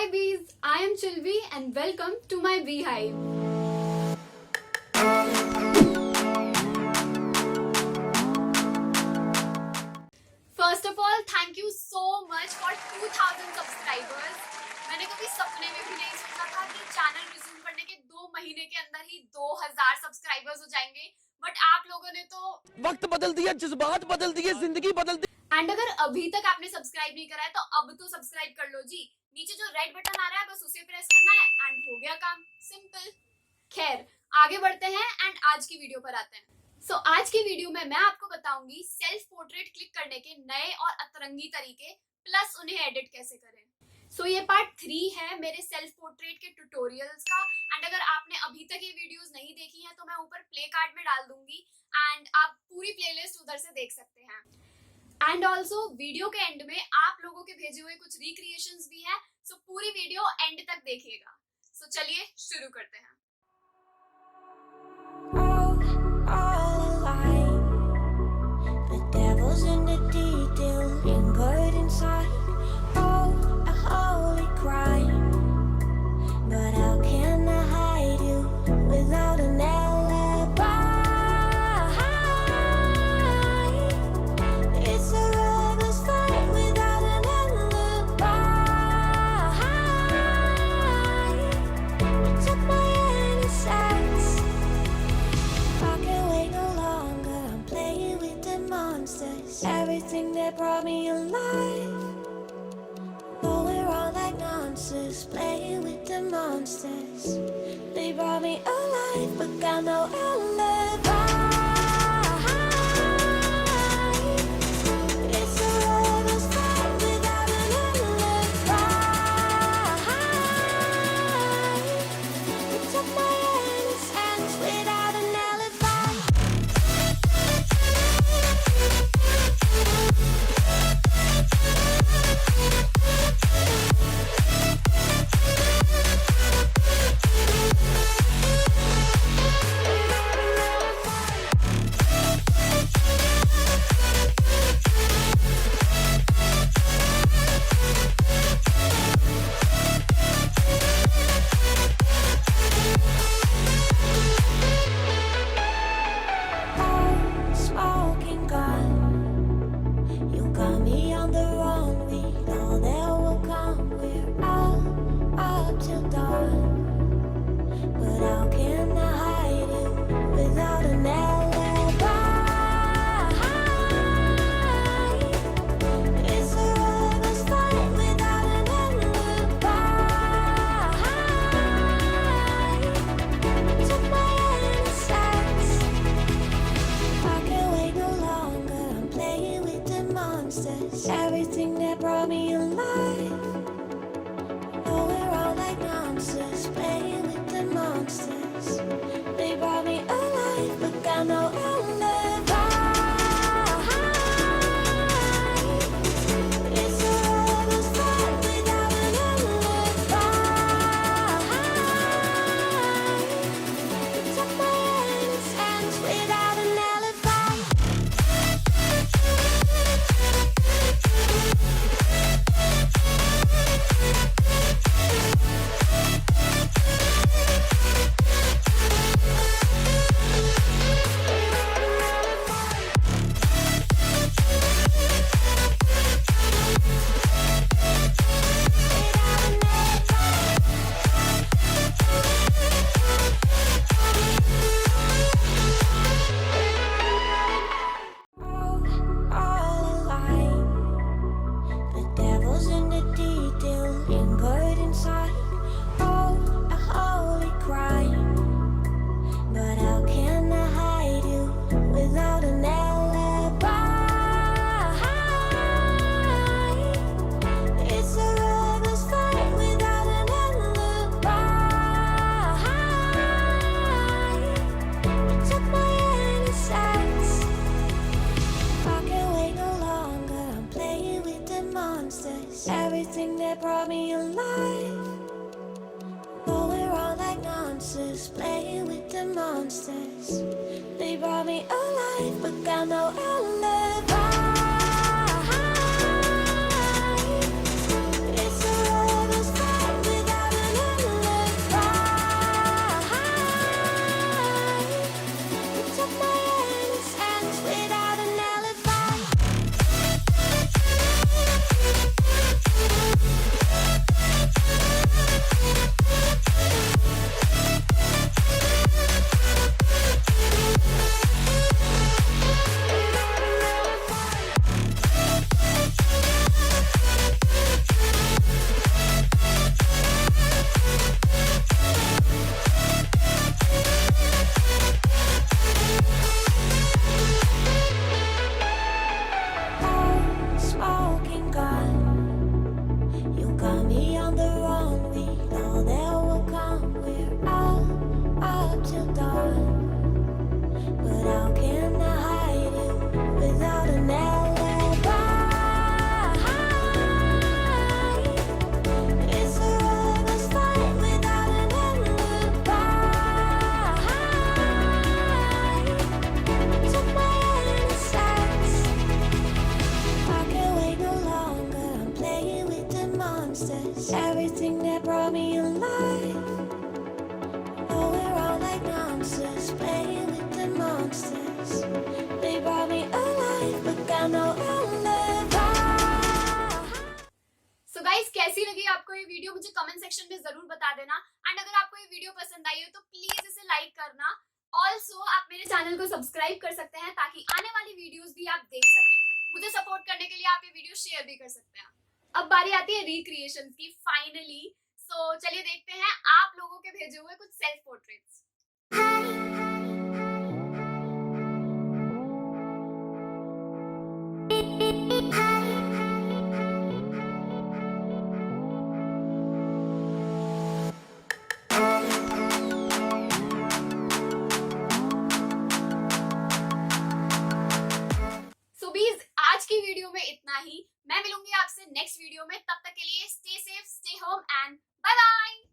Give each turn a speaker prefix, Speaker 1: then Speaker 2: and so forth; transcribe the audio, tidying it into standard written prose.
Speaker 1: Hi bees, I am Chillbee and welcome to my beehive. First of all, thank you so much for 2000 subscribers. मैंने कभी सपने में भी नहीं सोचा था कि चैनल रिज्यूम करने के 2 महीने के अंदर ही 2000 सब्सक्राइबर्स हो जाएंगे, बट आप लोगों ने तो
Speaker 2: वक्त बदल दिया, जज्बात बदल दिए, जिंदगी बदल दी।
Speaker 1: एंड अगर अभी तक आपने सब्सक्राइब नहीं करा है तो अब तो सब्सक्राइब कर लो जी। नीचे जो रेड बटन आ रहा है बस उसे प्रेस करना है एंड हो गया काम, सिंपल। खैर आगे बढ़ते हैं एंड आज की वीडियो पर आते हैं। आज की वीडियो में मैं आपको बताऊंगी सेल्फ पोर्ट्रेट क्लिक करने के नए और अतरंगी तरीके प्लस उन्हें एडिट कैसे करें। ये पार्ट 3 है मेरे सेल्फ पोर्ट्रेट के ट्यूटोरियल्स का एंड अगर आपने अभी तक ये वीडियोस नहीं देखी हैं तो मैं ऊपर प्ले कार्ड में डाल दूंगी एंड आप पूरी प्लेलिस्ट उधर से देख सकते हैं। एंड ऑल्सो वीडियो के एंड में आप लोगों के भेजे हुए कुछ रिक्रिएशंस भी है, सो पूरी वीडियो एंड तक देखिएगा। चलिए शुरू करते हैं।
Speaker 3: Everything that brought me alive, but we're all like monsters, playing with the monsters. They brought me alive, but got no alibi. It's a lover's fight without an alibi. You took my innocence without an alibi. Everything that brought me alive, oh, we're all like monsters, playing with the monsters. They brought me alive, but got no alibi. It's a lover's fight without an alibi. You took my innocence without an alibi. Everything that brought me alive, but we're all like monsters, playing with the monsters. They brought me alive, but got no alibi. It's a lover's fight monsters. Everything that brought me alive. Oh, we're all like monsters, playing with the monsters. They brought me alive, but I know I'll live on.
Speaker 1: So guys, कैसी लगी आपको ये video मुझे comment section में जरूर बता देना। And अगर आपको ये वीडियो पसंद आई हो तो प्लीज इसे लाइक करना। ऑल्सो आप मेरे चैनल को सब्सक्राइब कर सकते हैं ताकि आने वाली वीडियोस भी आप देख सकें। मुझे सपोर्ट करने के लिए आप ये वीडियो शेयर भी कर सकते हैं। अब बारी आती है रिक्रिएशंस की फाइनली। सो चलिए देखते हैं आप लोगों के भेजे हुए कुछ सेल्फ पोर्ट्रेट्स। सो बीज, आज की वीडियो में इतना ही। मैं मिलूंगी आपसे नेक्स्ट वीडियो में। तब तक के लिए stay safe, stay home and bye bye.